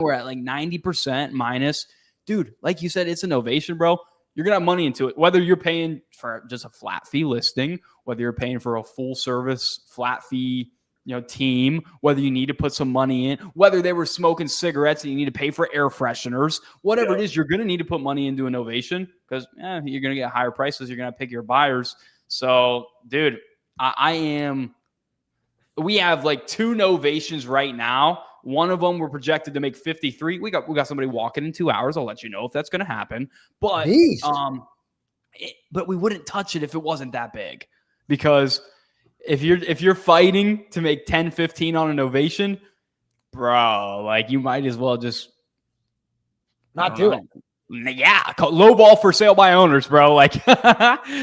we're at like 90% minus. Dude, like you said, it's an ovation, bro. You're going to have money into it. Whether you're paying for just a flat fee listing, whether you're paying for a full service flat fee, team, whether you need to put some money in, whether they were smoking cigarettes and you need to pay for air fresheners, whatever it is, you're going to need to put money into an ovation because you're going to get higher prices. You're going to pick your buyers. So, dude, we have like 2 novations right now. One of them we're projected to make 53. We got somebody walking in 2 hours. I'll let you know if that's going to happen. But but we wouldn't touch it if it wasn't that big, because if you're fighting to make 10, 15 on an ovation, bro, like you might as well just not do it. Yeah, low ball for sale by owners, bro. Like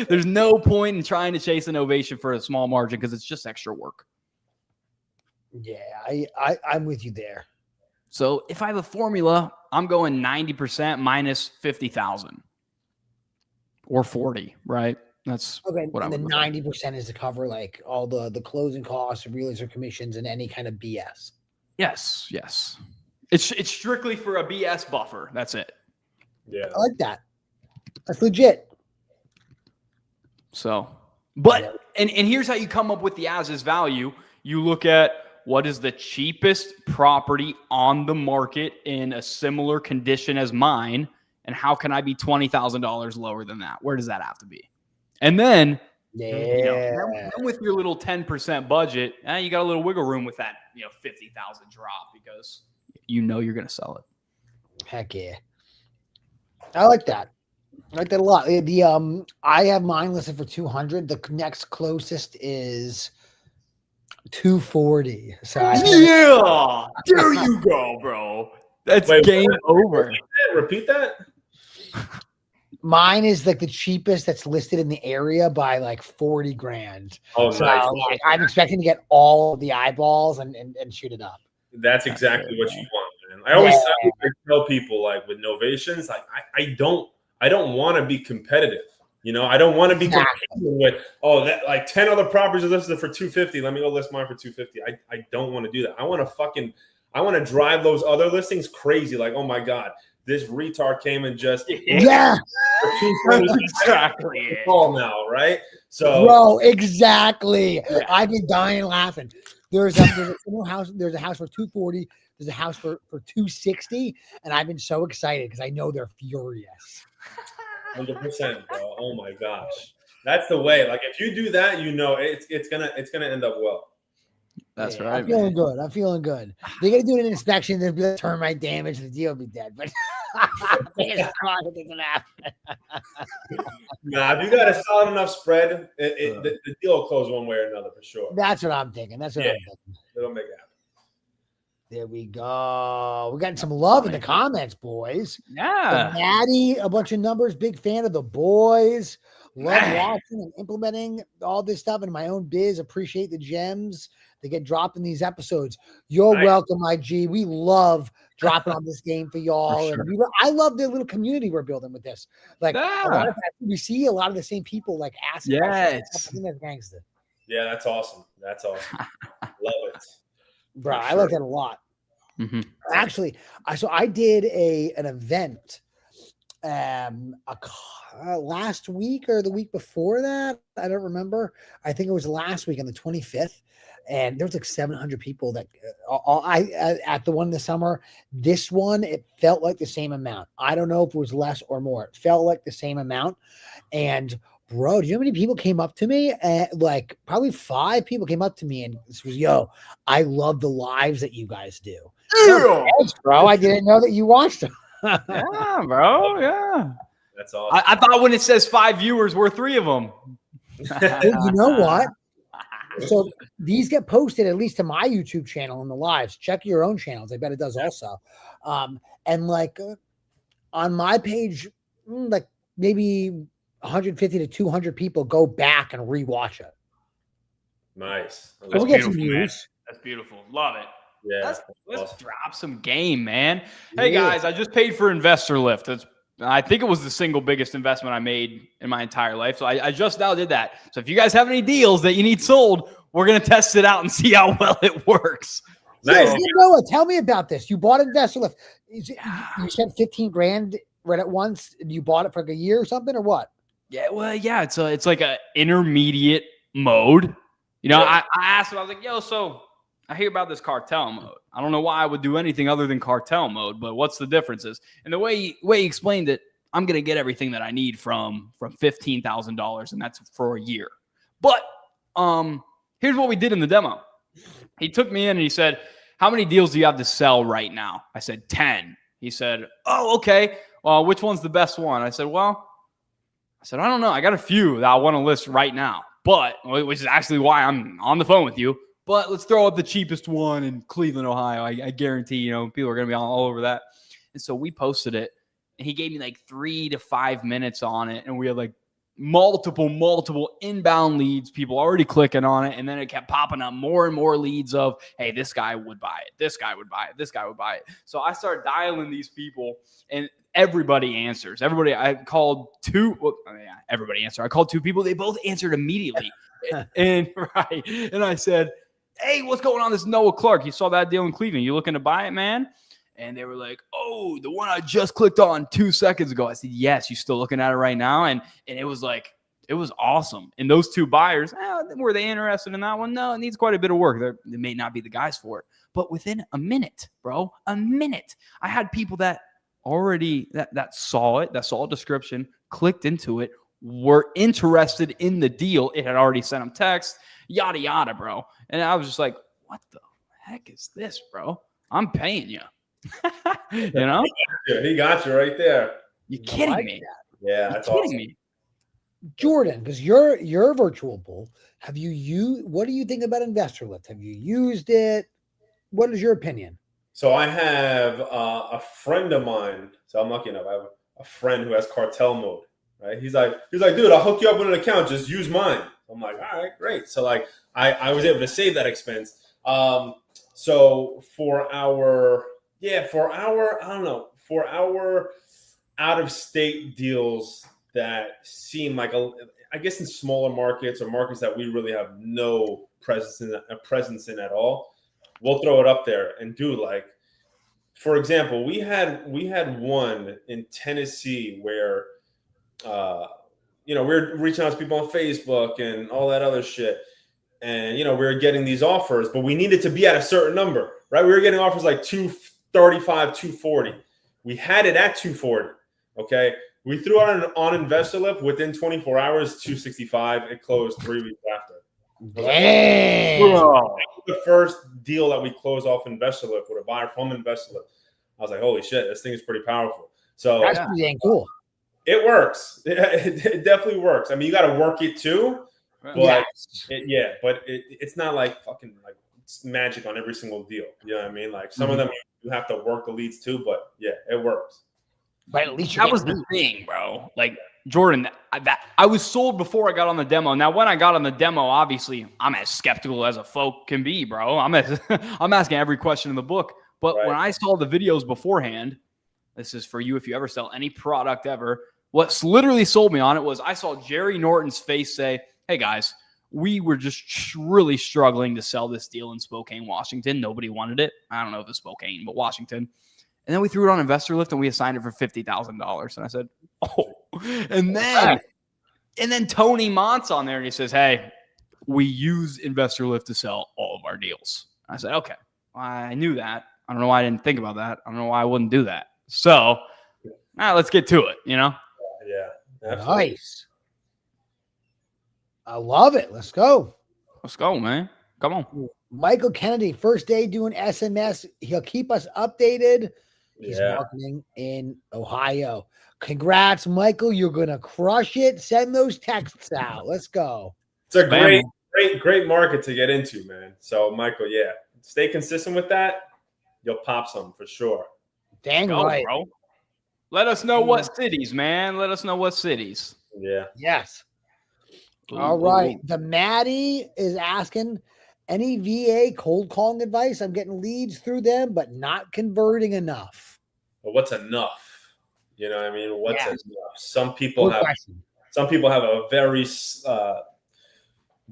there's no point in trying to chase an ovation for a small margin because it's just extra work. Yeah, I'm with you there. So if I have a formula, I'm going 90% minus 50,000 or 40, right? That's okay. What and I the would 90% is to cover like all the closing costs, realtor commissions, and any kind of BS. Yes. It's strictly for a BS buffer. That's it. Yeah, I like that. That's legit. So, but and here's how you come up with the as-is value. You look at what is the cheapest property on the market in a similar condition as mine, and how can I be $20,000 lower than that? Where does that have to be? And then, then with your little 10% budget, you got a little wiggle room with that, 50,000 drop because you're going to sell it. Heck yeah. I like that. I like that a lot. I have mine listed for 200. The next closest is 240. So there you go, bro. That's game over. Repeat that. Mine is like the cheapest that's listed in the area by like 40 grand. Oh, so nice. Like, I'm expecting to get all the eyeballs and shoot it up. That's exactly what you want, man. I always tell people, like with novations, like I don't want to be competitive. I don't want to be competing with that like 10 other properties are listed for 250. Let me go list mine for 250. I don't want to do that. I want to drive those other listings crazy. Like, oh my God, this retard came and just exactly all now, right? So bro, exactly. Yeah. I've been dying laughing. There's a house. There's a house for 240. There's a house for 260, and I've been so excited because I know they're furious. 100%, bro. Oh my gosh, that's the way. Like if you do that, it's gonna end up well. That's right. I'm feeling good. They're gonna do an inspection. There'll be a termite damage. The deal will be dead. But nah, if you got a solid enough spread, the deal will close one way or another for sure. That's what I'm thinking. I'm thinking. It'll make it happen. There we go. We're getting some love in the comments, boys. Yeah. Maddie, a bunch of numbers. Big fan of the boys. Love watching and implementing all this stuff in my own biz. Appreciate the gems that get dropped in these episodes. You're welcome, IG. We love dropping on this game for y'all. For sure. I love the little community we're building with this. Like we see a lot of the same people like asking. Yes. That's gangster. Yeah, that's awesome. Love it. Bro, I like that a lot. Mm-hmm. Actually, I did an event last week or the week before that. I don't remember. I think it was last week on the 25th. And there was like 700 people that at the one this summer. This one, it felt like the same amount. I don't know if it was less or more. It felt like the same amount. And bro, do you know how many people came up to me? Like probably 5 people came up to me and this was, I love the lives that you guys do. Thanks, bro. I didn't know that you watched them. Yeah, bro. Yeah. That's awesome. I thought when it says 5 viewers, we're 3 of them. You know what? So these get posted at least to my YouTube channel in the lives. Check your own channels. I bet it does also. And like on my page, like maybe 150 to 200 people go back and rewatch it. Nice. That's beautiful, man. That's beautiful. Love it. Yeah. Let's drop some game, man. Hey guys, I just paid for Investor Lift. I think it was the single biggest investment I made in my entire life. So I just now did that. So if you guys have any deals that you need sold, we're going to test it out and see how well it works. Nice. So, Noah, tell me about this. You bought Investor Lift. You spent 15 grand right at once, and you bought it for like a year or something, or what? Yeah, well, yeah, it's like a intermediate mode. You know, Yeah. I asked him, I was like, yo, so I hear about this cartel mode. I don't know why I would do anything other than cartel mode, but what's the differences? And the way he explained it, I'm gonna get everything that I need from $15,000, and that's for a year. But here's what we did in the demo. He took me in and he said, how many deals do you have to sell right now? I said 10. He said, oh, okay. Well, which one's the best one? I said, I don't know. I got a few that I want to list right now, which is actually why I'm on the phone with you. But let's throw up the cheapest one in Cleveland, Ohio. I guarantee, people are going to be all over that. And so we posted it, and he gave me like 3 to 5 minutes on it. And we had like multiple inbound leads, people already clicking on it. And then it kept popping up more and more leads of, hey, this guy would buy it. This guy would buy it. This guy would buy it. So I started dialing these people, and everybody answers. I called two. Well, everybody answered. I called two people. They both answered immediately. and I said, hey, what's going on? This is Noah Clark. You saw that deal in Cleveland. You looking to buy it, man? And they were like, oh, the one I just clicked on 2 seconds ago. I said, yes, you still looking at it right now? And it was like, it was awesome. And those two buyers, were they interested in that one? No, it needs quite a bit of work. They may not be the guys for it. But within a minute, bro, I had people that already that saw it, that saw a description, clicked into it, were interested in the deal. It had already sent them text, yada, yada, bro. And I was just like, what the heck is this, bro? I'm paying you. He got you right there. You kidding me? Yeah, that's awesome. Me? Jordan, because you're a virtual bull. What do you think about Investor Lift? Have you used it? What is your opinion? So I have a friend of mine. So I'm lucky enough. I have a friend who has cartel mode. Right? He's like, dude, I'll hook you up with an account. Just use mine. I'm like, all right, great. So like, I was able to save that expense. So for our out of state deals that seem like I guess in smaller markets or markets that we really have no presence in at all, we'll throw it up there and do like, for example, we had one in Tennessee where, we're reaching out to people on Facebook and all that other shit. And, we were getting these offers, but we needed to be at a certain number, right? We were getting offers like 235, 240. We had it at 240. Okay. We threw out on Investor Lift within 24 hours, 265. It closed 3 weeks after. Dang. The first deal that we closed off Investor Lift with a buyer from Investor Lift. I was like, holy shit, this thing is pretty powerful. So that's pretty dang cool. It works. It definitely works. I mean, you got to work it too. But it's not like fucking like it's magic on every single deal. You know what I mean? Like some of them you have to work the leads too, but yeah, it works. But at least that was the thing, bro. Like Jordan, that I was sold before I got on the demo. Now, when I got on the demo, obviously I'm as skeptical as a folk can be, bro. I'm asking every question in the book. But when I saw the videos beforehand, this is for you if you ever sell any product ever. What's literally sold me on it was I saw Jerry Norton's face say, hey guys, we were just really struggling to sell this deal in Spokane, Washington. Nobody wanted it. I don't know if it's Spokane, but Washington. And then we threw it on Investor Lift and we assigned it for $50,000. And I said, oh. And then Tony Mont's on there and he says, hey, we use Investor Lift to sell all of our deals. I said, okay, I knew that. I don't know why I didn't think about that. I don't know why I wouldn't do that. So let's get to it, Yeah. Absolutely. Nice. I love it. Let's go. Let's go, man. Come on. Michael Kennedy, first day doing SMS. He'll keep us updated. He's marketing in Ohio. Congrats, Michael. You're going to crush it. Send those texts out. Let's go. It's a great market to get into, man. So, Michael, stay consistent with that. You'll pop some for sure. Dang right, bro. Let us know what cities, man. Let us know what cities. Yeah. Yes. All right. The Maddie is asking, any VA cold calling advice? I'm getting leads through them, but not converting enough. Well, what's enough? You know what I mean? What's enough? Some people have a very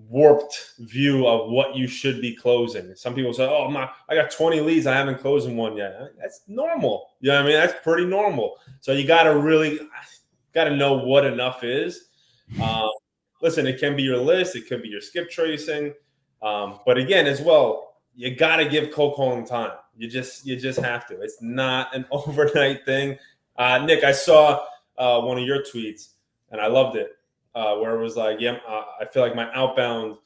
warped view of what you should be closing. Some people say, "Oh, I got 20 leads. I haven't closed one yet." That's normal. You know what I mean? That's pretty normal. So you got to know what enough is. Listen, it can be your list. It could be your skip tracing. But again, as well, you got to give cold calling time. You just have to. It's not an overnight thing. Nick, I saw one of your tweets, and I loved it. Where it was like, I feel like my outbound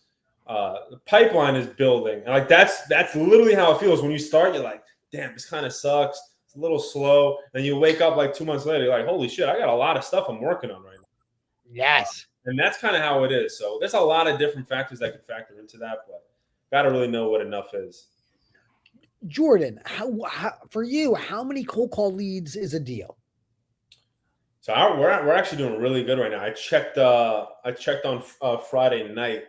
pipeline is building. And like that's literally how it feels when you start. You're like, damn, this kind of sucks. It's a little slow. And you wake up like 2 months later, you're like, holy shit, I got a lot of stuff I'm working on right now. Yes. And that's kind of how it is. So there's a lot of different factors that can factor into that, but got to really know what enough is. Jordan, how for you, how many cold call leads is a deal? So we're actually doing really good right now. I checked on Friday night.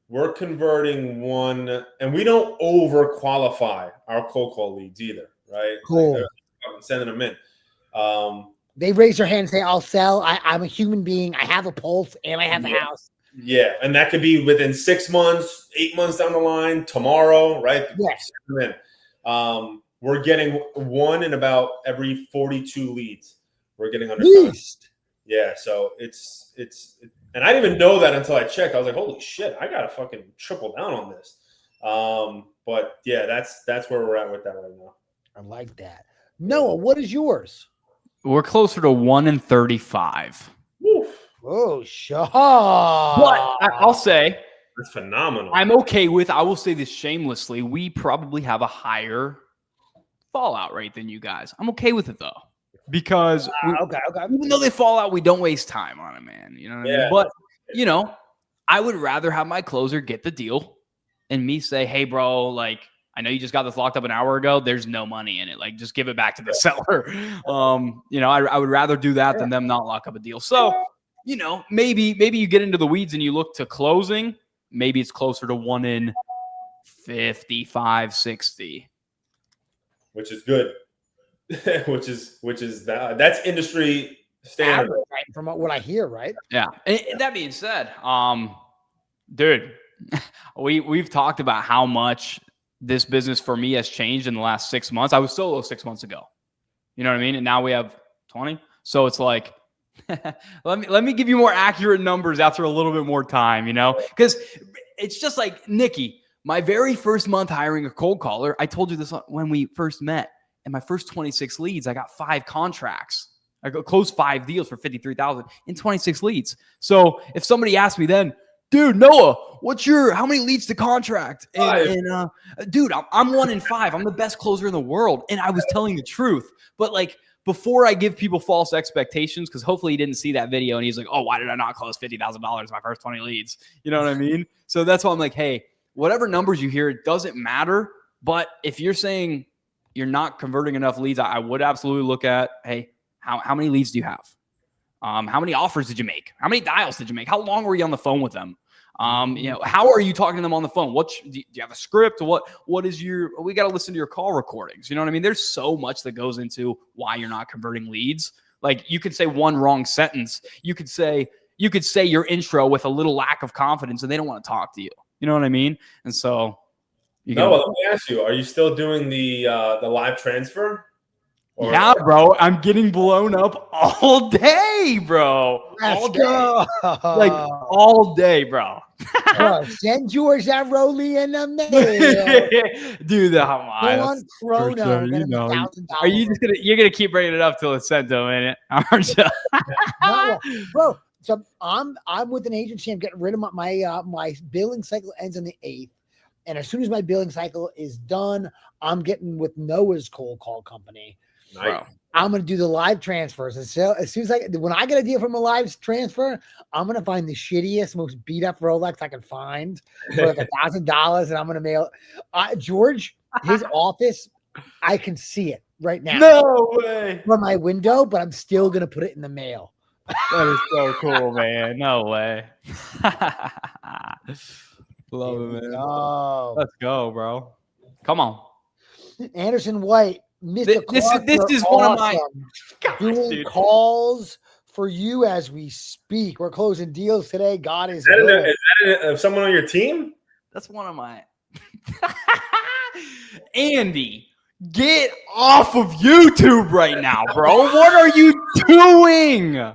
We're converting one, and we don't over qualify our cold call leads either, right? Cool. Like sending them in. They raise their hand and say, "I'll sell. I'm a human being. I have a pulse, and I have a house." Yeah, and that could be within 6 months, 8 months down the line, tomorrow, right? Yes. We're getting one in about every 42 leads. We're getting under Least. Yeah, so it's and I didn't even know that until I checked. I was like, holy shit, I gotta fucking triple down on this. But yeah, that's where we're at with that right now. I like that. Noah, what is yours? We're closer to 1 in 35. Woof. Oh, sure. But I'll say That's phenomenal. I'm okay with, I will say this shamelessly, we probably have a higher fallout rate than you guys. I'm okay with it though. Because okay. Even though they fall out, we don't waste time on it, man. You know what I mean? But, I would rather have my closer get the deal and me say, hey, bro, like, I know you just got this locked up an hour ago. There's no money in it. Like, just give it back to the seller. I would rather do that than them not lock up a deal. So, maybe you get into the weeds and you look to closing. Maybe it's closer to 1 in 55, 60. Which is good. which is that's industry standard, average, right? From what I hear, right? Yeah. And that being said, dude, we've talked about how much this business for me has changed in the last 6 months. I was solo 6 months ago. You know what I mean? And now we have 20. So it's like, let me give you more accurate numbers after a little bit more time, because it's just like Nikki, my very first month hiring a cold caller. I told you this when we first met. And my first 26 leads, I got 5 contracts. I closed 5 deals for $53,000 in 26 leads. So if somebody asked me then, dude, Noah, how many leads to contract? And dude, I'm 1 in 5. I'm the best closer in the world. And I was telling the truth. But like, before I give people false expectations, because hopefully he didn't see that video and he's like, oh, why did I not close $50,000 my first 20 leads? You know what I mean? So that's why I'm like, hey, whatever numbers you hear, it doesn't matter. But if you're saying you're not converting enough leads, I would absolutely look at, hey, how many leads do you have? How many offers did you make? How many dials did you make? How long were you on the phone with them? How are you talking to them on the phone? Do you have a script? What is we got to listen to your call recordings. You know what I mean? There's so much that goes into why you're not converting leads. Like, you could say one wrong sentence. You could say your intro with a little lack of confidence and they don't want to talk to you. You know what I mean? And so, let me ask you, are you still doing the live transfer? Yeah, bro. I'm getting blown up all day, bro. Let's go. Like, all day, bro. Send George that Rolly in the mail. Dude, Go on Chrono. Are you just you're gonna keep bringing it up till it's sent to a minute, aren't you? No, bro. So I'm with an agency. I'm getting rid of my billing cycle ends on the 8th. And as soon as my billing cycle is done, I'm getting with Noah's cold call company. Nice. I'm going to do the live transfers. And so as soon as when I get a deal from a live transfer, I'm going to find the shittiest, most beat up Rolex I can find for like $1,000. And I'm going to mail George, his office. I can see it right now. No way. From my window, but I'm still going to put it in the mail. That is so cool, man. No way. Love it, man. Let's go, bro. Come on. Anderson White, Mr. This is one of my doing calls for you as we speak. We're closing deals today. God is Is that, good. is that someone on your team? That's one of my. Andy, get off of YouTube right now, bro. What are you doing?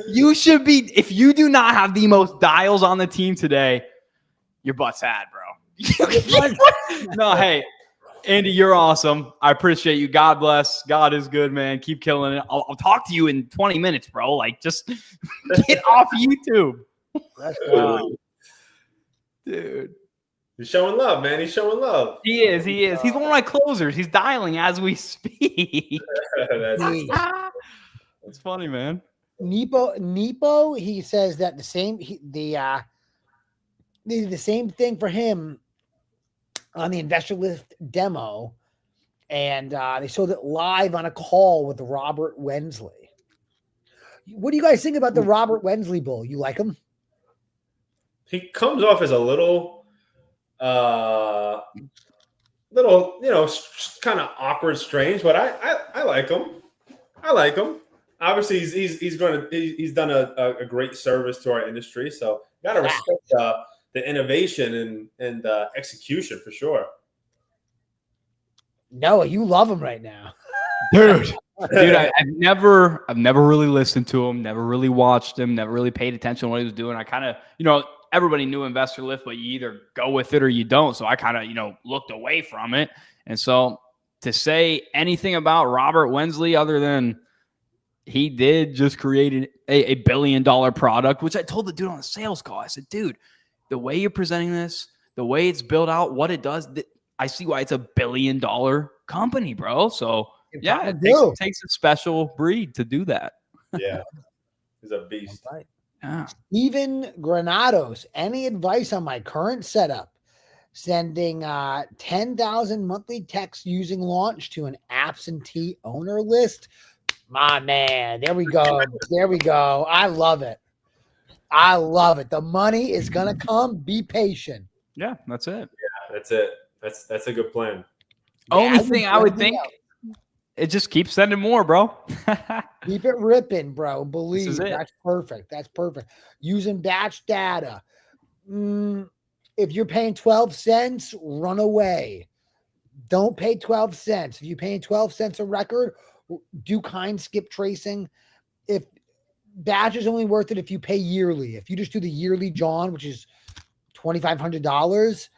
You should be. If you do not have the most dials on the team today, your butt's sad, bro. No, hey, Andy, you're awesome. I appreciate you. God bless. God is good, man. Keep killing it. I'll talk to you in 20 minutes, bro. Like, just get off YouTube. That's wild. Dude. He's showing love, man. He's showing love. He is. He's one of my closers. He's dialing as we speak. That's funny, man. Nepo, he says that the same thing for him on the investor lift demo, and they showed it live on a call with Robert Wensley. What do you guys think about the Robert Wensley bull? You like him? He comes off as a little, kind of awkward, strange, but I like him. I like him. Obviously, he's done a great service to our industry, so gotta respect the innovation and execution for sure. Noah, you love him right now, dude. I've never really listened to him, never really watched him, never really paid attention to what he was doing. I kind of, everybody knew Investor Lift, but you either go with it or you don't. So I kind of, looked away from it. And so to say anything about Robert Wensley other than he did just create a $1 billion product, which I told the dude on the sales call. I said, dude, the way you're presenting this, the way it's built out, what it does, I see why it's a $1 billion company, bro. So yeah, it takes a special breed to do that. Yeah, he's a beast. Right. Yeah. Steven Granados, any advice on my current setup? Sending 10,000 monthly texts using launch to an absentee owner list. My man, there we go. There we go. I love it. I love it. The money is gonna come. Be patient. Yeah, that's it. Yeah, that's it. That's a good plan. Only thing I would think, it just keeps sending more, bro. Keep it ripping, bro. Believe that's perfect. That's perfect. Using batch data. If you're paying 12 cents, run away. Don't pay 12 cents. If you're paying 12 cents a record, do kind skip tracing. If batch is only worth it if you pay yearly. If you just do the yearly John, which is $2,500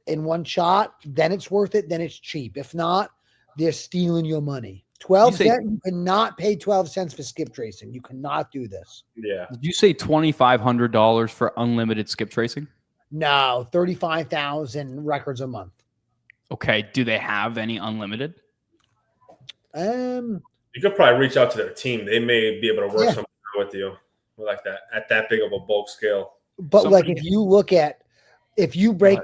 in one shot, then it's worth it. Then it's cheap. If not, they're stealing your money. 12 cents. You cannot pay 12 cents for skip tracing. You cannot do this. Yeah. Did you say $2,500 for unlimited skip tracing? No, 35,000 records a month. Okay. Do they have any unlimited? You could probably reach out to their team. They may be able to work something with you like that at that big of a bulk scale. But if you break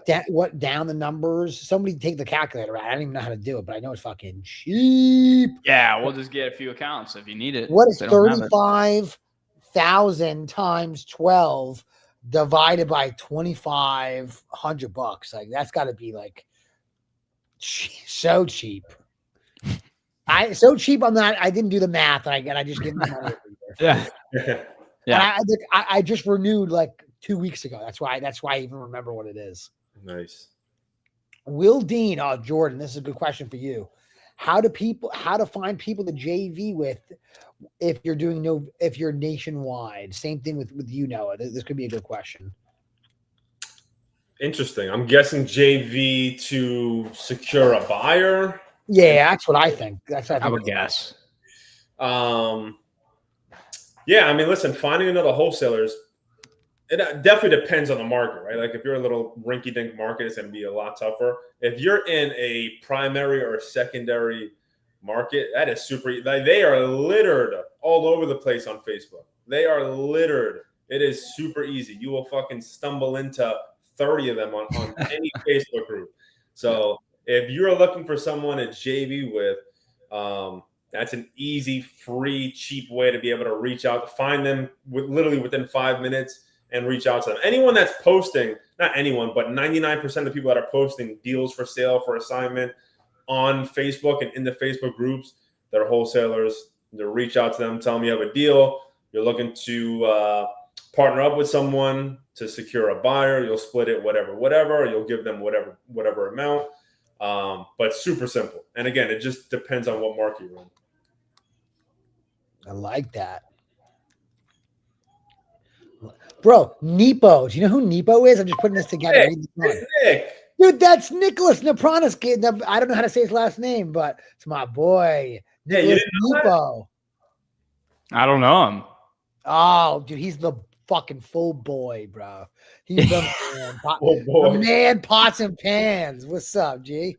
down the numbers, somebody take the calculator out. I don't even know how to do it, but I know it's fucking cheap. Yeah, we'll just get a few accounts if you need it. What is 35,000 times 12 divided by $2,500? Like that's got to be like so cheap. So cheap on that. I didn't do the math. I just give them money every year. Yeah. I just renewed like 2 weeks ago. That's why I even remember what it is. Nice. Will Dean, Jordan, this is a good question for you. How to find people to JV with if you're nationwide? Same thing with you, Noah. This could be a good question. Interesting. I'm guessing JV to secure a buyer. Yeah, that's what I think. I would guess. Yeah, I mean, listen, finding another wholesaler it definitely depends on the market, right? Like if you're a little rinky-dink market, it's going to be a lot tougher. If you're in a primary or a secondary market, that is super. Like they are littered all over the place on Facebook. They are littered. It is super easy. You will fucking stumble into 30 of them on any Facebook group. So if you're looking for someone to JV with, that's an easy, free, cheap way to be able to reach out, find them literally within 5 minutes and reach out to them. Anyone that's posting, not anyone, but 99% of the people that are posting deals for sale, for assignment on Facebook and in the Facebook groups, they're wholesalers. To reach out to them, tell them you have a deal. you're looking to partner up with someone to secure a buyer, you'll split it whatever, you'll give them whatever amount. But super simple. And again, it just depends on what market you're in. I like that. Bro, Nepo. Do you know who Nepo is? I'm just putting this together. Nick. Dude, that's Nicholas Napranis kid. I don't know how to say his last name, but it's my boy. Yeah, you didn't know Nepo. I don't know him. Oh, dude, he's the fucking full boy, bro. He's the man. boy. The man, pots and pans. What's up, G?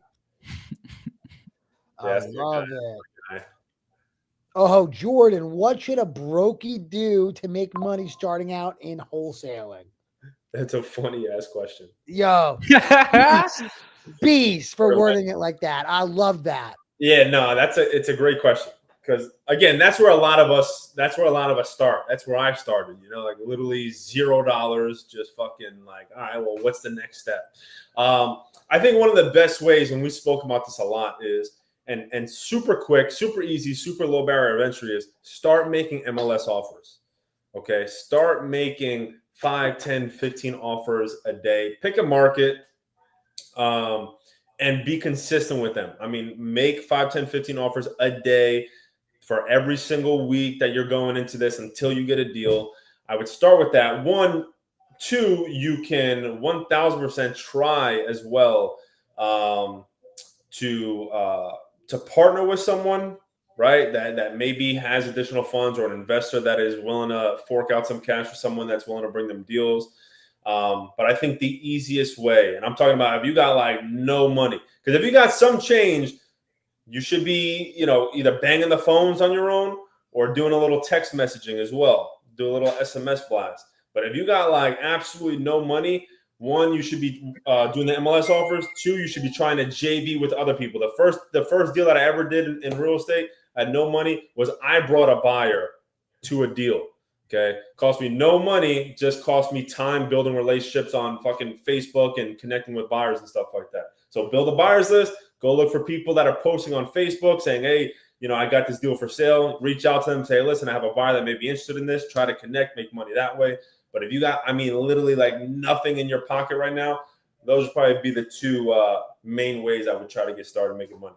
I love it. Oh, Jordan, what should a brokey do to make money starting out in wholesaling? That's a funny ass question. Yo, beast for wording it like that. I love that. Yeah, no, it's a great question, because again, that's where a lot of us start. That's where I started, like literally $0, just fucking like, all right, well, what's the next step? I think one of the best ways, and we spoke about this a lot, is and super quick, super easy, super low barrier of entry, is start making MLS offers. Okay, start making 5, 10, 15 offers a day. Pick a market. And be consistent with them. I mean, make 5, 10, 15 offers a day for every single week that you're going into this until you get a deal. I would start with that. 1, 2, you can 1000% try as well to partner with someone, right? That maybe has additional funds, or an investor that is willing to fork out some cash for someone that's willing to bring them deals. But I think the easiest way, and I'm talking about if you got like no money, because if you got some change, you should be, either banging the phones on your own or doing a little text messaging as well. Do a little SMS blast. But if you got like absolutely no money, 1, you should be doing the MLS offers. 2, you should be trying to JV with other people. The first deal that I ever did in real estate, I had no money, was I brought a buyer to a deal. Okay. Cost me no money, just cost me time building relationships on fucking Facebook and connecting with buyers and stuff like that. So build a buyers list, go look for people that are posting on Facebook saying, hey, I got this deal for sale. Reach out to them, say, listen, I have a buyer that may be interested in this. Try to connect, make money that way. But if you got, literally like nothing in your pocket right now, those would probably be the 2 main ways I would try to get started making money.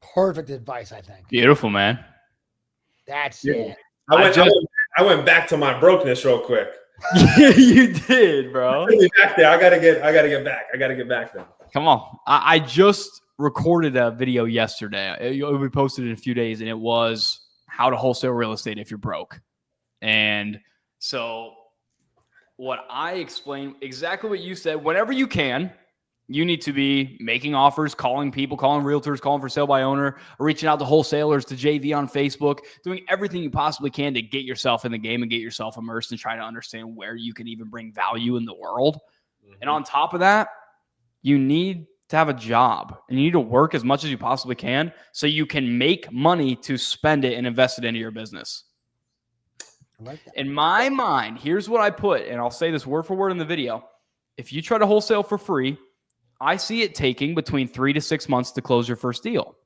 Perfect advice, I think. Beautiful, man. That's it. I went back to my brokenness real quick. You did, bro. Back there. I gotta get back. I gotta get back there. Come on. I just recorded a video yesterday. It will be posted in a few days, and it was how to wholesale real estate if you're broke. And so what I explained, exactly what you said, whenever you can, you need to be making offers, calling people, calling realtors, calling for sale by owner, or reaching out to wholesalers, to JV on Facebook, doing everything you possibly can to get yourself in the game and get yourself immersed and try to understand where you can even bring value in the world. Mm-hmm. And on top of that, you need to have a job, and you need to work as much as you possibly can so you can make money to spend it and invest it into your business. Like in my mind, here's what I put, and I'll say this word for word in the video. If you try to wholesale for free, I see it taking between 3 to 6 months to close your first deal.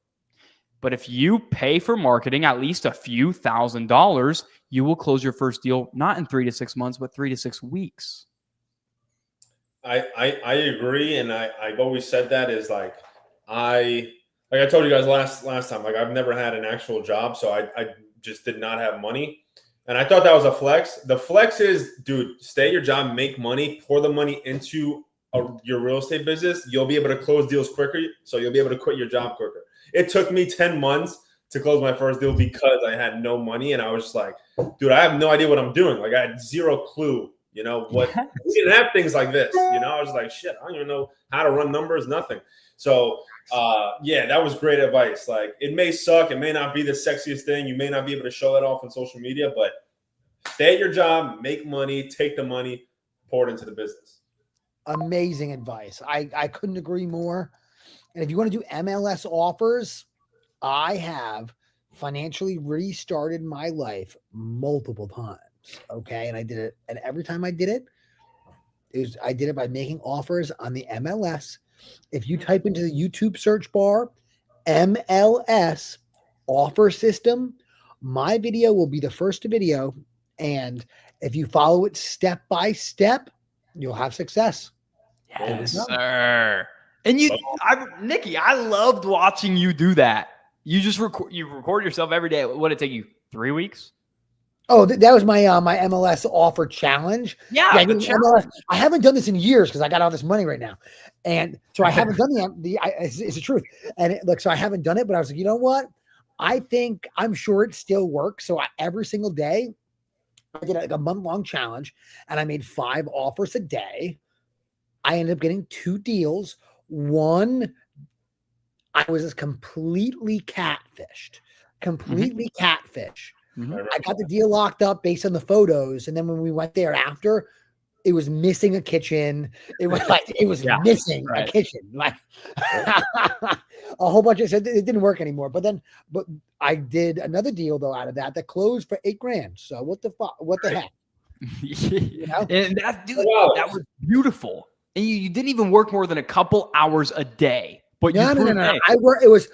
But if you pay for marketing at least a few $1,000s, you will close your first deal not in 3 to 6 months, but 3 to 6 weeks. I agree, and I've always said that is like I told you guys last time, like I've never had an actual job, so I just did not have money. And I thought that was a flex. The flex is, dude, stay at your job, make money, pour the money into your real estate business. You'll be able to close deals quicker, so you'll be able to quit your job quicker. It took me 10 months to close my first deal because I had no money, and I was just like, dude, I have no idea what I'm doing. Like I had zero clue, what we didn't have things like this. I was like, shit, I don't even know how to run numbers, nothing. So yeah, that was great advice. Like it may suck, it may not be the sexiest thing, you may not be able to show that off on social media, but stay at your job, make money, take the money, pour it into the business. Amazing advice. I couldn't agree more. And if you want to do MLS offers, I have financially restarted my life multiple times. Okay. And I did it. And every time I did it, I did it by making offers on the MLS. If you type into the YouTube search bar, MLS offer system, My video will be the first video. And if you follow it step by step, you'll have success. Yes, sir. And Nikki, I loved watching you do that. You just record yourself every day. What did it take you? 3 weeks? Oh, that was my my MLS offer challenge. Yeah, MLS. I haven't done this in years because I got all this money right now, and so I haven't done it's the truth. And so I haven't done it, but I was like, you know what? I'm sure it still works. So every single day, I did like a month-long challenge, and I made 5 offers a day. I ended up getting 2 deals. One, I was just completely catfished. I got the deal locked up based on the photos, and then when we went there after, it was missing a kitchen. It was missing a kitchen, like a whole bunch of. It didn't work anymore. But I did another deal though out of that closed for $8,000. So what the fuck? What the heck? You know? And that was beautiful. And you didn't even work more than a couple hours a day. But no. I work. It was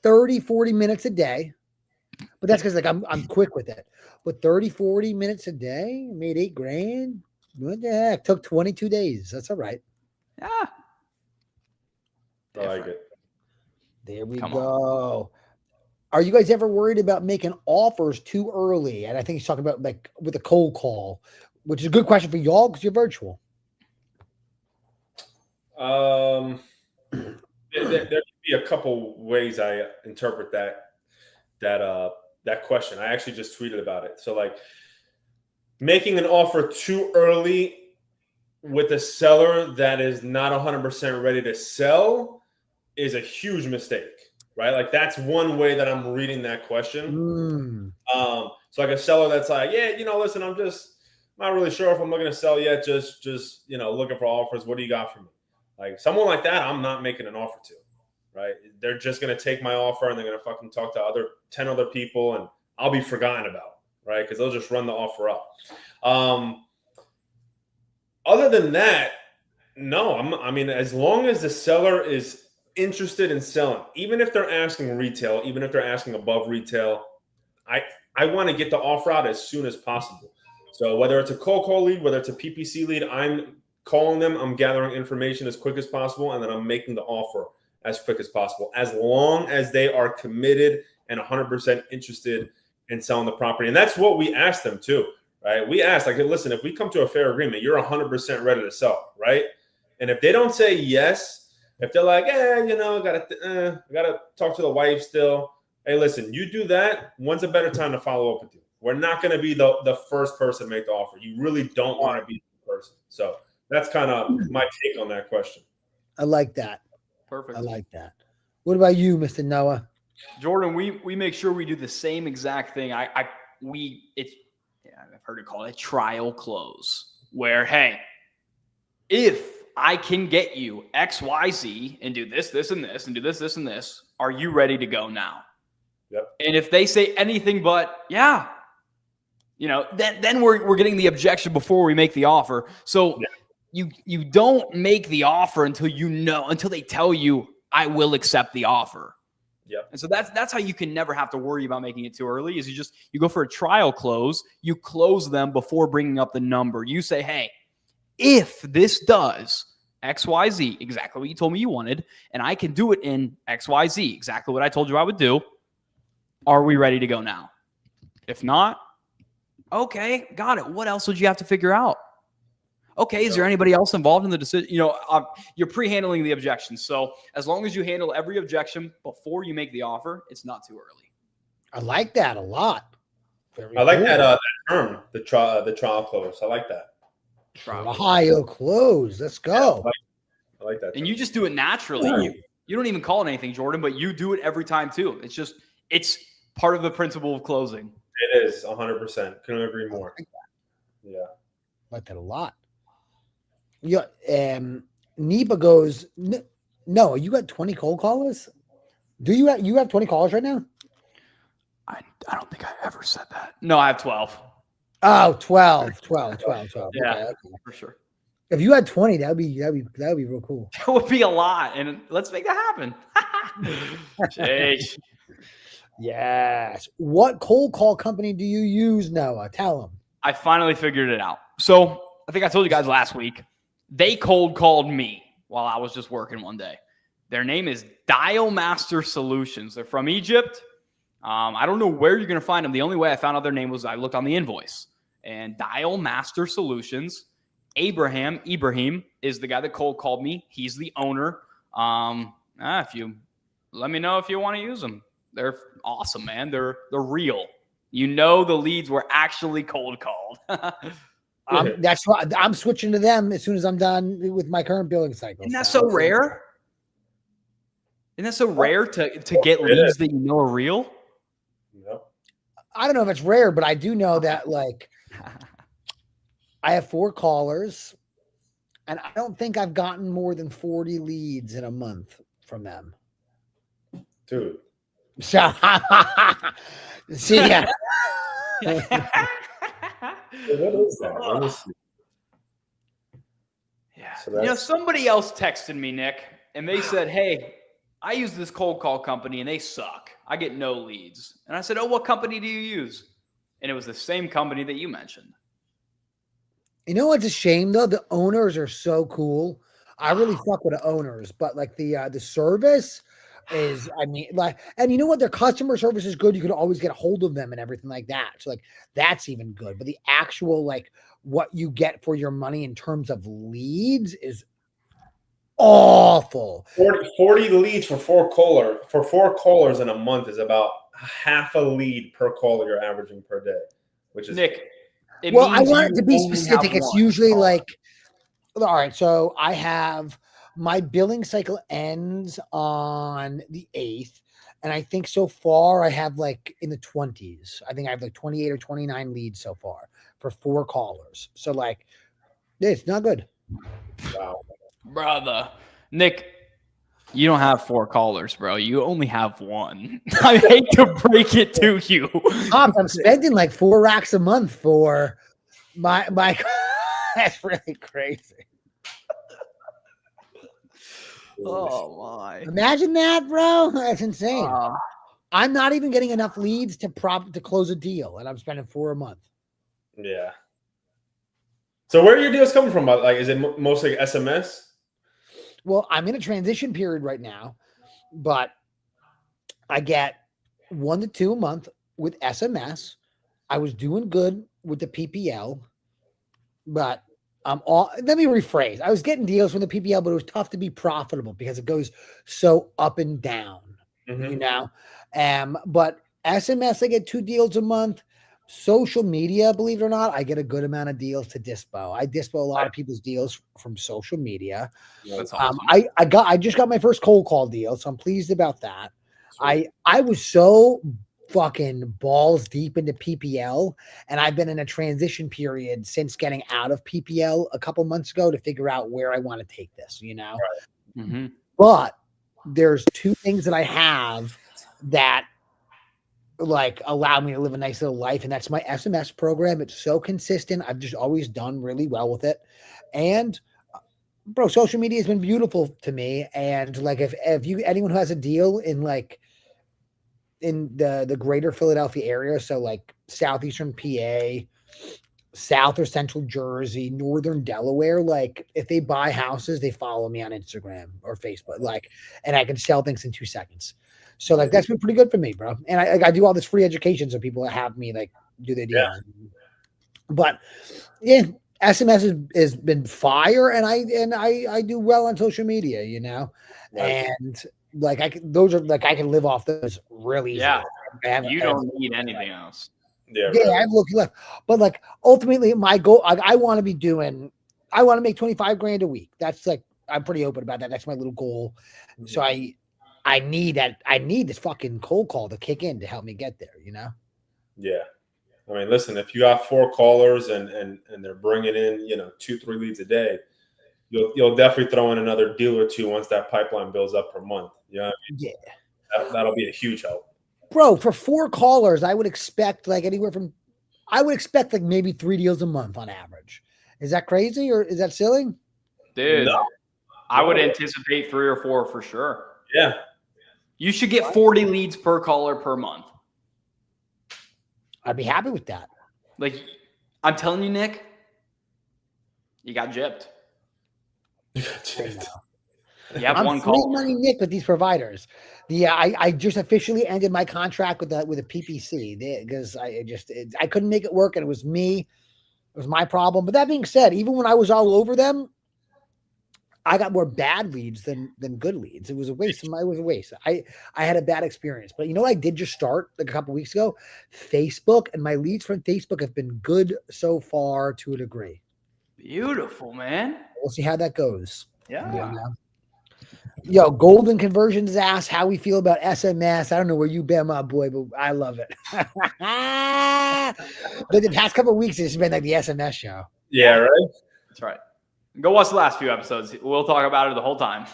30, 40 minutes a day. But that's because like I'm quick with it. But 30, 40 minutes a day, made $8,000. What the heck? Took 22 days. That's all right. Yeah. I like it. There we go. Are you guys ever worried about making offers too early? And I think he's talking about like with a cold call, which is a good question for y'all because you're virtual. There could be a couple ways I interpret that question. I actually just tweeted about it. So like making an offer too early with a seller that is not 100% ready to sell is a huge mistake, right? Like that's one way that I'm reading that question. So like a seller that's like, yeah, listen, I'm just not really sure if I'm looking to sell yet. Just looking for offers. What do you got for me? Like someone like that, I'm not making an offer to. Right? They're just going to take my offer and they're going to fucking talk to 10 other people and I'll be forgotten about, right? Because they'll just run the offer up. Other than that, no, I mean, as long as the seller is interested in selling, even if they're asking retail, even if they're asking above retail, I want to get the offer out as soon as possible. So whether it's a cold call lead, whether it's a PPC lead, I'm calling them, I'm gathering information as quick as possible, and then I'm making the offer as quick as possible, as long as they are committed and 100% interested in selling the property. And that's what we asked them too, right? We asked, like, listen, if we come to a fair agreement, you're 100% ready to sell, right? And if they don't say yes, if they're like, gotta talk to the wife still. Hey, listen, you do that. When's a better time to follow up with you? We're not going to be the first person to make the offer. You really don't want to be the person. So that's kind of my take on that question. I like that. Perfect. I like that. What about you, Mr. Noah? Jordan, we make sure we do the same exact thing. I've heard it called a trial close, where hey, if I can get you X, Y, Z, and do this, this, and this, and do this, this, and this, are you ready to go now? Yep. And if they say anything but yeah, then we're getting the objection before we make the offer. So. Yeah. You don't make the offer until they tell you I will accept the offer. Yeah. And so that's how you can never have to worry about making it too early is you go for a trial close, you close them before bringing up the number. You say, hey, if this does XYZ, exactly what you told me you wanted, and I can do it in XYZ, exactly what I told you I would do, are we ready to go now? If not, okay, got it. What else would you have to figure out? Okay, is there anybody else involved in the decision? You're pre-handling the objections. So as long as you handle every objection before you make the offer, it's not too early. I like that a lot. I like that term, the trial close. I like that. Trial close. Let's go. I like that term. And you just do it naturally. You don't even call it anything, Jordan, but you do it every time too. It's part of the principle of closing. It is 100%. Couldn't agree more. Yeah. I like that a lot. Yeah, Nipa goes, no, you got 20 cold callers? Do you have 20 callers right now? I don't think I ever said that. No, I have 12. Oh, 12. Yeah, okay. For sure. If you had 20, that'd be real cool. That would be a lot, and let's make that happen. Jeez. Yes. What cold call company do you use, Noah? Tell them. I finally figured it out. So I think I told you guys last week. They cold called me while I was just working one day. Their name is Dial Master Solutions. They're from Egypt. I don't know where you're going to find them. The only way I found out their name was I looked on the invoice. And Dial Master Solutions, Ibrahim is the guy that cold called me. He's the owner. If you let me know if you want to use them. They're awesome, man. They're real. You know the leads were actually cold called. That's why I'm switching to them as soon as I'm done with my current billing cycle. Isn't that so rare? Isn't that so rare to get leads that you know are real? Yep. I don't know if it's rare, but I do know that like I have 4 callers, and I don't think I've gotten more than 40 leads in a month from them. Dude. So, see, yeah. What is that? Let me see. Yeah. So somebody else texted me, Nick, and they said, hey, I use this cold call company and they suck. I get no leads. And I said, oh, what company do you use? And it was the same company that you mentioned. You know what's a shame though? The owners are so cool. I really fuck with the owners, but like the service is, I mean, like, and you know what? Their customer service is good. You could always get a hold of them and everything like that. So like that's even good. But the actual like what you get for your money in terms of leads is awful. 40 leads for 4 callers in a month is about half a lead per caller you're averaging per day, which is Nick. Well, I want it to be specific. It's usually like, all right, so I have my billing cycle ends on the 8th. And I think so far I have like in the 20s. I think I have like 28 or 29 leads so far for 4 callers. So like, it's not good. wow. Brother. Nick, you don't have 4 callers, bro. You only have 1. I hate to break it to you. I'm spending like 4 racks a month for my that's really crazy. Oh my. Imagine that, bro. That's insane. I'm not even getting enough leads to close a deal, and I'm spending 4 a month. Yeah. So where are your deals coming from? Like, is it mostly SMS? Well, I'm in a transition period right now, but I get 1 to 2 a month with SMS. I was doing good with the PPL, but let me rephrase. I was getting deals from the PPL, but it was tough to be profitable because it goes so up and down, you know? But SMS, I get 2 deals a month. Social media, believe it or not, I get a good amount of deals to dispo. I dispo a lot of people's deals from social media. That's awesome. I just got my first cold call deal, so I'm pleased about that. Sweet. I was so fucking balls deep into PPL, and I've been in a transition period since getting out of PPL a couple months ago to figure out where I want to take this, you know. Right. Mm-hmm. But there's 2 things that I have that like allow me to live a nice little life, and that's my SMS program. It's so consistent. I've just always done really well with it, and bro, social media has been beautiful to me. And like if anyone who has a deal in like in the greater Philadelphia area, so like southeastern PA, South or Central Jersey, Northern Delaware, like if they buy houses, they follow me on Instagram or Facebook, like, and I can sell things in 2 seconds. So like that's been pretty good for me, bro. And I do all this free education so people that have me like do their deals. Yeah. But yeah, SMS has been fire, and I do well on social media, you know, and like I can live off those really easily. Yeah, you don't need anything else. Yeah, really. I'm looking left, but like ultimately my goal, I want to make 25 grand a week. That's like I'm pretty open about that. That's my little goal. Mm-hmm. So I need this fucking cold call to kick in to help me get there, you know? Yeah. I mean, listen, if you have 4 callers and they're bringing in, 2-3 leads a day, you'll definitely throw in another deal or 2 once that pipeline builds up per month. You know what I mean? Yeah. That'll be a huge help. Bro, for 4 callers, I would expect like maybe 3 deals a month on average. Is that crazy or is that silly? Dude, no. I would anticipate 3 or 4 for sure. Yeah. You should get 40 leads per caller per month. I'd be happy with that. Like, I'm telling you, Nick, you got gypped. You got gypped. You have I'm one free call. money, Nick, with these providers. I just officially ended my contract with a PPC because I couldn't make it work, and it was me. It was my problem. But that being said, even when I was all over them, I got more bad leads than good leads. It was a waste. It was a waste. I had a bad experience. But you know what I did just start like a couple weeks ago? Facebook, and my leads from Facebook have been good so far to a degree. Beautiful, man. We'll see how that goes. Yeah. Yo, Golden Conversions asked how we feel about SMS. I don't know where you've been, my boy, but I love it. But the past couple of weeks, it's been like the SMS show. Yeah, right? That's right. Go watch the last few episodes. We'll talk about it the whole time.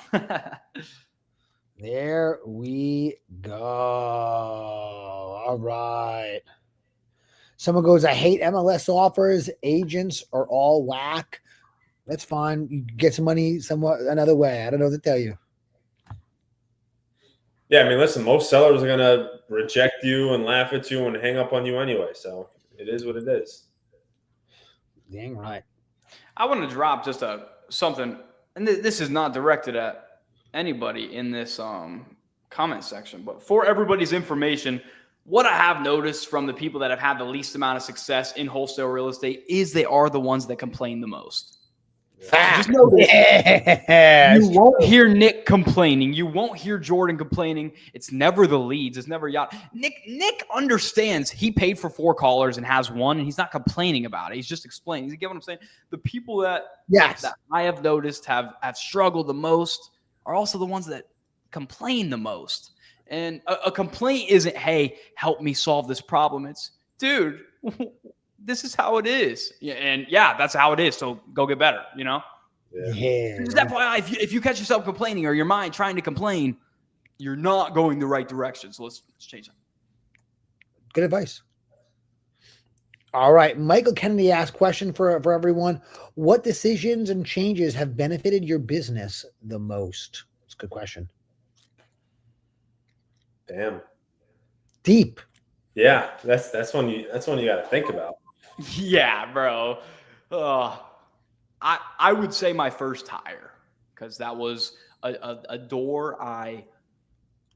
There we go. All right. Someone goes, I hate MLS offers. Agents are all whack. That's fine. You get some money somewhat another way. I don't know what to tell you. Yeah, I mean, listen, most sellers are going to reject you and laugh at you and hang up on you anyway. So it is what it is. Dang right. I want to drop just something, and this is not directed at anybody in this comment section, but for everybody's information, what I have noticed from the people that have had the least amount of success in wholesale real estate is they are the ones that complain the most. Just know this. Yeah, you won't hear Nick complaining. You won't hear Jordan complaining. It's never the leads. It's never yacht. Nick understands he paid for 4 callers and has one, and he's not complaining about it. He's just explaining. You get what I'm saying? The people that I have noticed have struggled the most are also the ones that complain the most. And a complaint isn't, hey, help me solve this problem. It's, dude, this is how it is. Yeah, and yeah, that's how it is. So go get better, you know? Yeah. Just FYI, if you catch yourself complaining or your mind trying to complain, you're not going the right direction. So let's change that. Good advice. All right. Michael Kennedy asked question for everyone. What decisions and changes have benefited your business the most? It's a good question. Damn. Deep. Yeah, that's one you got to think about. Yeah, bro. I would say my first hire, because that was a door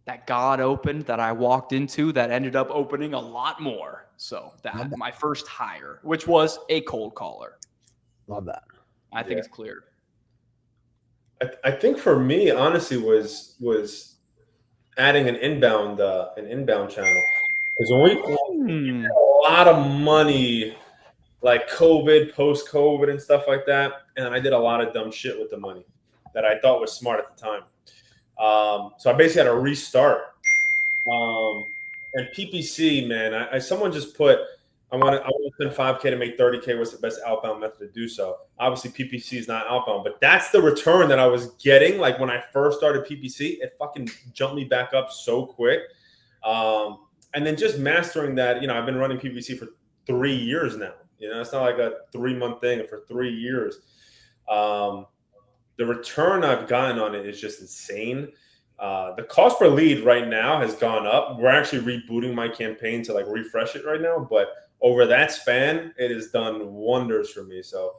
that God opened, that I walked into, that ended up opening a lot more. So that my first hire, which was a cold caller. Love that. I think it's clear. I think for me, honestly, was adding an inbound channel, because when we had a lot of money, like COVID, post-COVID, and stuff like that, and I did a lot of dumb shit with the money that I thought was smart at the time. So I basically had to restart. And PPC, man, someone just put, I want to spend $5K to make $30K. What's the best outbound method to do so? Obviously, PPC is not outbound, but that's the return that I was getting. Like when I first started PPC, it fucking jumped me back up so quick. And then just mastering that, I've been running PPC for 3 years now. It's not like a 3-month thing. For 3 years, the return I've gotten on it is just insane. The cost per lead right now has gone up. We're actually rebooting my campaign to refresh it right now, but over that span, it has done wonders for me. So,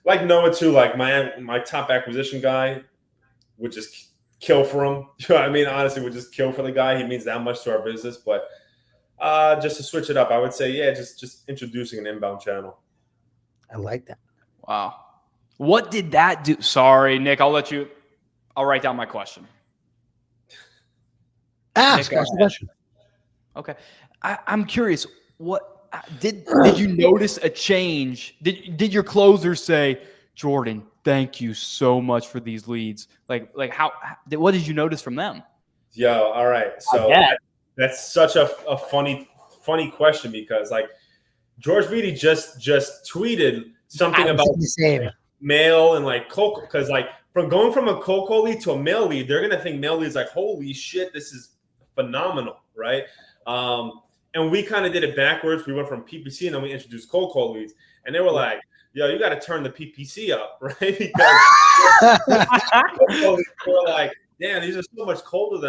like Noah too, like my top acquisition guy would just kill for him. I mean, honestly, would just kill for the guy. He means that much to our business. But just to switch it up, I would say, just introducing an inbound channel. I like that. Wow. What did that do? Sorry, Nick, I'll write down my question. Ask the question. Okay. I'm curious, what did you notice a change? Did your closers say, Jordan, thank you so much for these leads? Like what did you notice from them? Yo, all right. So that's such a funny question, because George Beatty just tweeted something about the same mail and cold, because from going from a cold call lead to a mail lead, they're gonna think mail lead is holy shit, this is phenomenal, right? And we kind of did it backwards. We went from PPC and then we introduced cold call leads, and they were like, yo, you got to turn the PPC up, right? Because they were like, damn, these are so much colder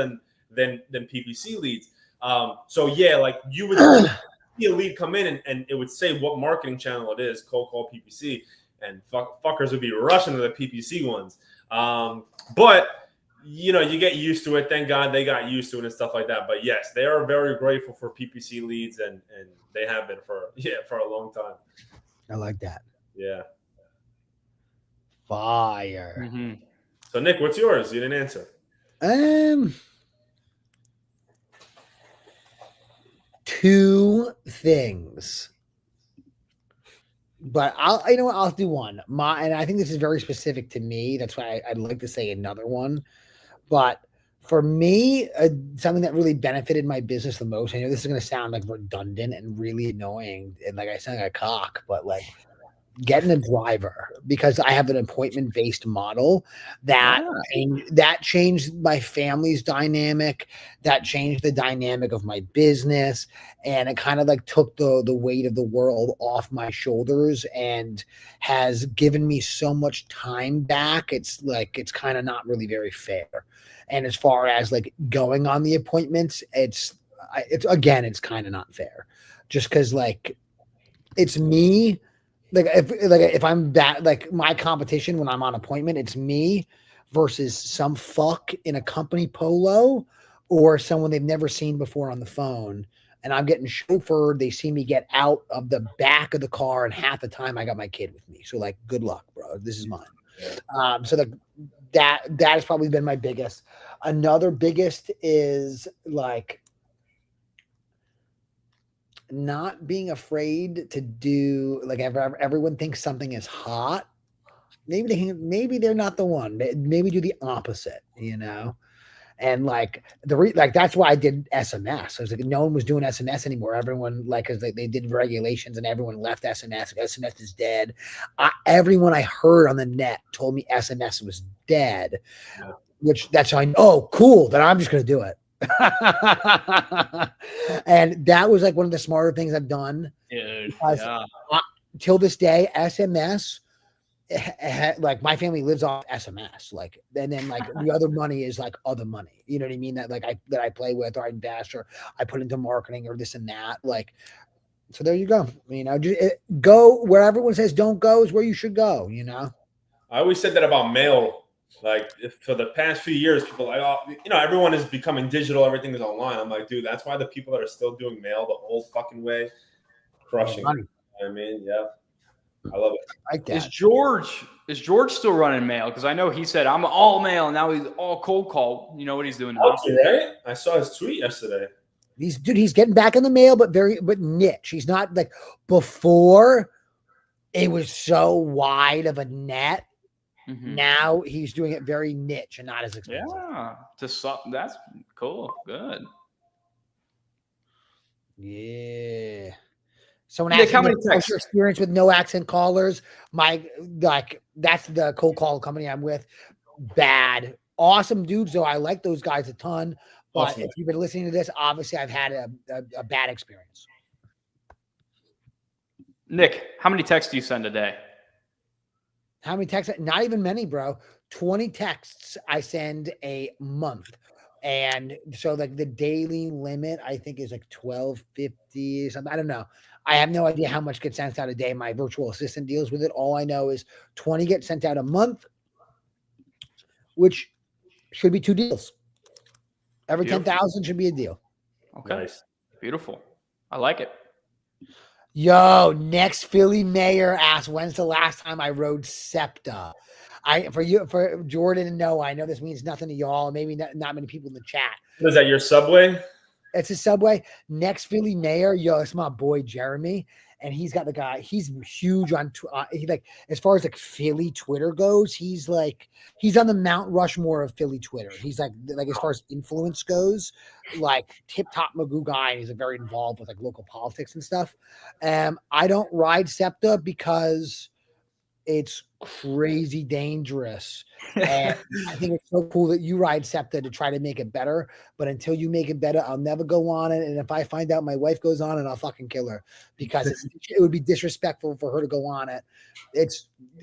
than PPC leads. So yeah, like you would see a lead come in and it would say what marketing channel it is, cold call, PPC, and fuckers would be rushing to the PPC ones. But you know, you get used to it. Thank God they got used to it and stuff like that. But yes, they are very grateful for PPC leads, and they have been for a long time. I like that. Yeah. Fire. Mm-hmm. So Nick, what's yours? You didn't answer. Two things. But I'll do one. And I think this is very specific to me. That's why I'd like to say another one. But for me, something that really benefited my business the most, I know this is going to sound like redundant and really annoying, and like I sound like a cock, but like getting a driver, because I have an appointment-based model that changed my family's dynamic, that changed the dynamic of my business, and it kind of like took the weight of the world off my shoulders and has given me so much time back. It's kind of not really very fair. And as far as like going on the appointments, it's kind of not fair, just because like it's me. If I'm that, like my competition when I'm on appointment, it's me versus some fuck in a company polo or someone they've never seen before on the phone. And I'm getting chauffeured. They see me get out of the back of the car, and half the time I got my kid with me. So like, good luck, bro. This is mine. So that has probably been my biggest. Another biggest is like not being afraid to do, like, everyone thinks something is hot. Maybe they're not the one. Maybe do the opposite, you know? And like that's why I did SMS. I was like, no one was doing SMS anymore. Everyone, like, cause they did regulations and everyone left SMS. SMS is dead. Everyone I heard on the net told me SMS was dead, which that's how I know, oh, cool. Then I'm just going to do it. And that was like one of the smarter things I've done. Dude, till this day, SMS, like my family lives off SMS, like, and then like the other money is like other money, you know what I mean, that I play with, or I invest, or I put into marketing, or this and that. Like, so there you go. You know, go where everyone says don't go is where you should go. You know, I always said that about mail. Like, for the past few years, people like, oh, you know, everyone is becoming digital. Everything is online. I'm like, dude, that's why the people that are still doing mail the old fucking way, crushing. You know what I mean, yeah. I love it. Like that. Is George still running mail? Because I know he said I'm all mail, and now he's all cold call. You know what he's doing now? Right? I saw his tweet yesterday. He's getting back in the mail, but niche. He's not like before. It was so wide of a net. Mm-hmm. Now he's doing it very niche and not as expensive. Yeah, that's cool. Good. Yeah. Someone asked me what's your experience with no accent callers. That's the cold call company I'm with. Bad. Awesome dudes, though. I like those guys a ton. But awesome. If you've been listening to this, obviously I've had a bad experience. Nick, how many texts do you send a day? How many texts? Not even many, bro. 20 texts I send a month. And so like the daily limit, I think, is like 1250 or something. I don't know. I have no idea how much gets sent out a day. My virtual assistant deals with it. All I know is 20 get sent out a month, which should be 2 deals. Every 10,000 should be a deal. Okay. Nice. Beautiful. I like it. Yo, next Philly mayor asked, when's the last time I rode SEPTA? For Jordan and Noah, I know this means nothing to y'all, maybe not many people in the chat. Is that your Subway? It's a Subway. Next Philly mayor, yo, it's my boy Jeremy, and he's got the guy. He's huge on he like, as far as like Philly Twitter goes, he's on the Mount Rushmore of Philly Twitter. He's like as far as influence goes, like tip top Magoo guy. And he's very involved with like local politics and stuff. I don't ride SEPTA because it's crazy dangerous. And I think it's so cool that you ride SEPTA to try to make it better. But until you make it better, I'll never go on it. And if I find out my wife goes on it, I'll fucking kill her, because it would be disrespectful for her to go on it.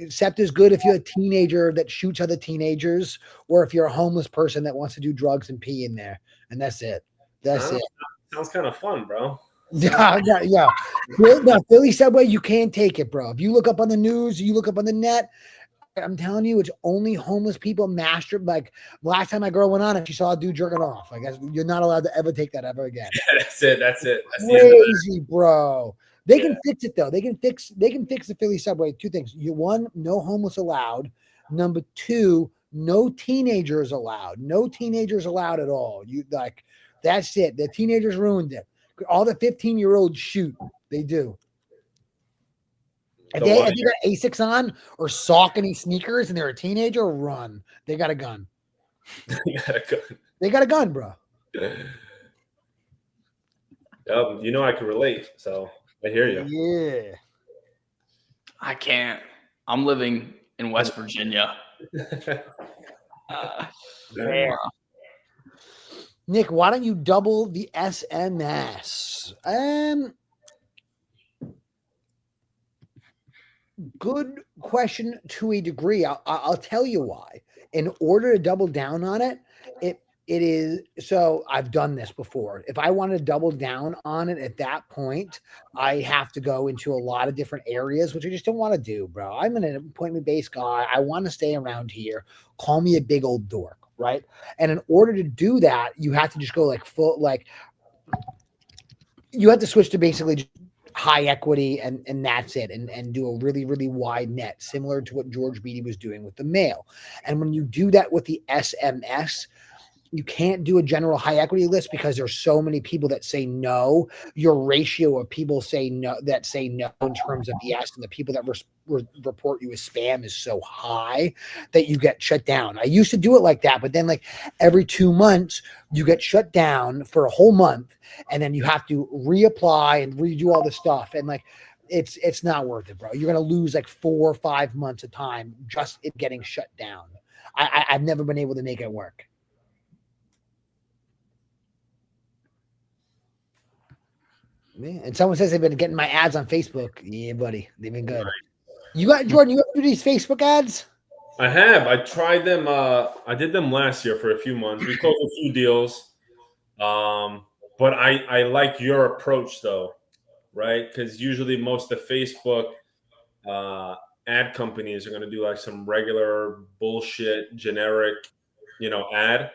SEPTA is good if you're a teenager that shoots other teenagers, or if you're a homeless person that wants to do drugs and pee in there. and that's it. That's it. Sounds kind of fun, bro. Yeah. No, Philly subway, you can't take it, bro. If you look up on the news, you look up on the net, I'm telling you, it's only homeless people master. Like last time my girl went on it, she saw a dude jerking off. Like you're not allowed to ever take that ever again. That's it. That's Crazy, bro. They can fix it though. They can fix the Philly subway. Two things. One, no homeless allowed. Number two, no teenagers allowed. No teenagers allowed at all. You like that's it. The teenagers ruined it. All the 15-year-olds shoot. They do. If they got Asics on or Saucony sneakers and they're a teenager, run. They got a gun. They got a gun, bro. You know I can relate, so I hear you. Yeah. I can't. I'm living in West Virginia. Nick, why don't you double the SMS? Good question to a degree. I'll tell you why. In order to double down on it, it is so I've done this before. If I want to double down on it at that point, I have to go into a lot of different areas, which I just don't want to do, bro. I'm an appointment-based guy. I want to stay around here. Call me a big old dork, right? And in order to do that, you have to just go you have to switch to basically just high equity and that's it and do a really, really wide net, similar to what George Beatty was doing with the mail. And when you do that with the SMS, you can't do a general high equity list because there's so many people that say no. Your ratio of people say no in terms of yes, and the people that report you as spam is so high that you get shut down. I used to do it like that, but then like every 2 months you get shut down for a whole month, and then you have to reapply and redo all the stuff. And like it's not worth it, bro. You're gonna lose like 4 or 5 months of time just it getting shut down. I've never been able to make it work. Man, and someone says they've been getting my ads on Facebook. Yeah, buddy, they've been good. You got Jordan. You have to do these Facebook ads. I have. I tried them. I did them last year for a few months. We closed a few deals. But I like your approach though, right? Because usually most of Facebook ad companies are going to do like some regular bullshit generic, ad.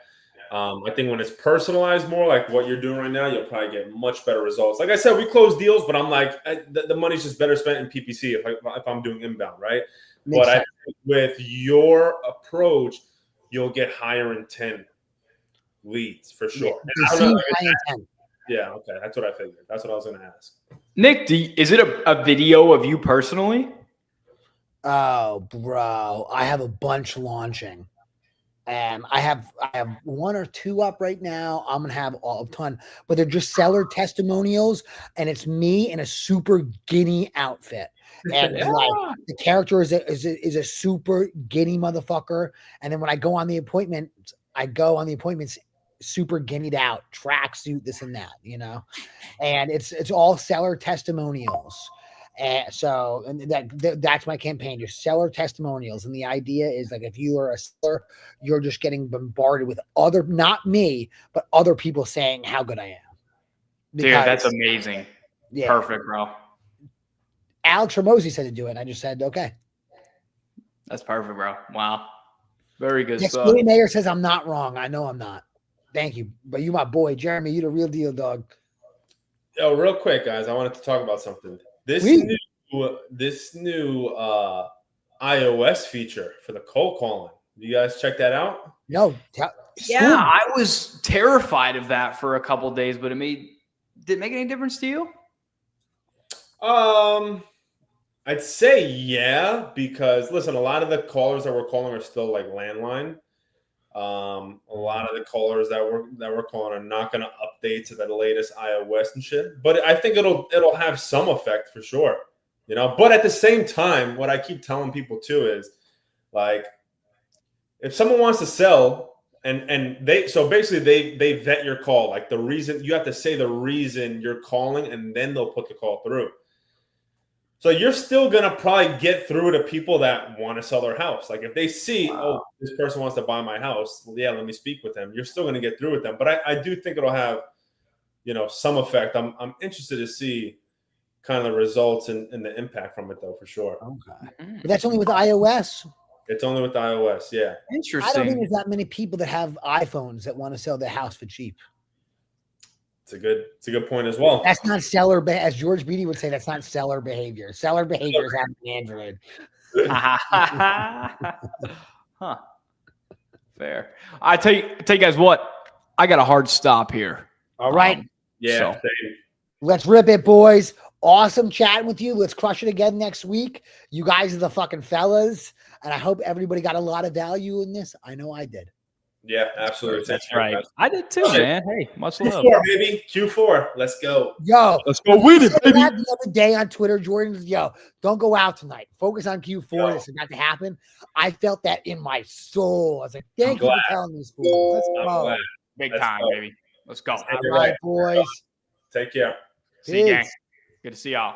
I think when it's personalized more like what you're doing right now, you'll probably get much better results. Like I said, we close deals, but I'm like, the money's just better spent in PPC if I'm doing inbound, right? But I think with your approach, you'll get higher intent leads for sure. Yeah, okay. That's what I figured. That's what I was going to ask. Nick, is it a video of you personally? Oh, bro. I have a bunch launching. I have 1 or 2 up right now. I'm gonna have a ton, but they're just seller testimonials, and it's me in a super giddy outfit, and like the character is a super giddy motherfucker. And then when I go on the appointments super guineaed out, tracksuit, this and that, and it's all seller testimonials. And so that's my campaign, just seller testimonials. And the idea is like, if you are a seller, you're just getting bombarded with not me, but other people saying how good I am. Dude, that's amazing. Yeah. Perfect, bro. Alex Ramosi said to do it. And I just said, okay. That's perfect, bro. Wow. Very good stuff. Billy Mayer says I'm not wrong. I know I'm not. Thank you. But you my boy, Jeremy, you the real deal, dog. Yo, real quick, guys, I wanted to talk about something. This new iOS feature for the cold calling. You guys check that out? No. Yeah, I was terrified of that for a couple of days, but did it make any difference to you? I'd say yeah, because listen, a lot of the callers that we're calling are still like landline. A lot of the callers that we're calling are not going to update to the latest iOS and shit. But I think it'll have some effect for sure, But at the same time, what I keep telling people too is like, if someone wants to sell and they vet your call, like the reason you have to say the reason you're calling, and then they'll put the call through. So you're still gonna probably get through to people that want to sell their house. Like if they see, oh, this person wants to buy my house, well, yeah, let me speak with them. You're still gonna get through with them. But I do think it'll have, some effect. I'm interested to see kind of the results and the impact from it, though, for sure. Okay, but that's only with iOS. It's only with iOS, yeah. Interesting. I don't think there's that many people that have iPhones that want to sell their house for cheap. It's a good point as well. That's not seller, as George Beatty would say, that's not seller behavior. Seller behavior is having an Android. Huh. Fair. I tell you guys what, I got a hard stop here. All right. Yeah. So. Let's rip it, boys. Awesome chatting with you. Let's crush it again next week. You guys are the fucking fellas. And I hope everybody got a lot of value in this. I know I did. Yeah, absolutely. That's right. I did too, man. Hey, much love. Q4, baby. Q4. Let's go. Yo. Let's go with it, baby. The other day on Twitter, Jordan, yo, don't go out tonight. Focus on Q4. This is about to happen. I felt that in my soul. I was like, thank you for telling these fools. Let's go. Big time, baby. Let's go. All right, boys. Take care. See you, gang. Good to see y'all.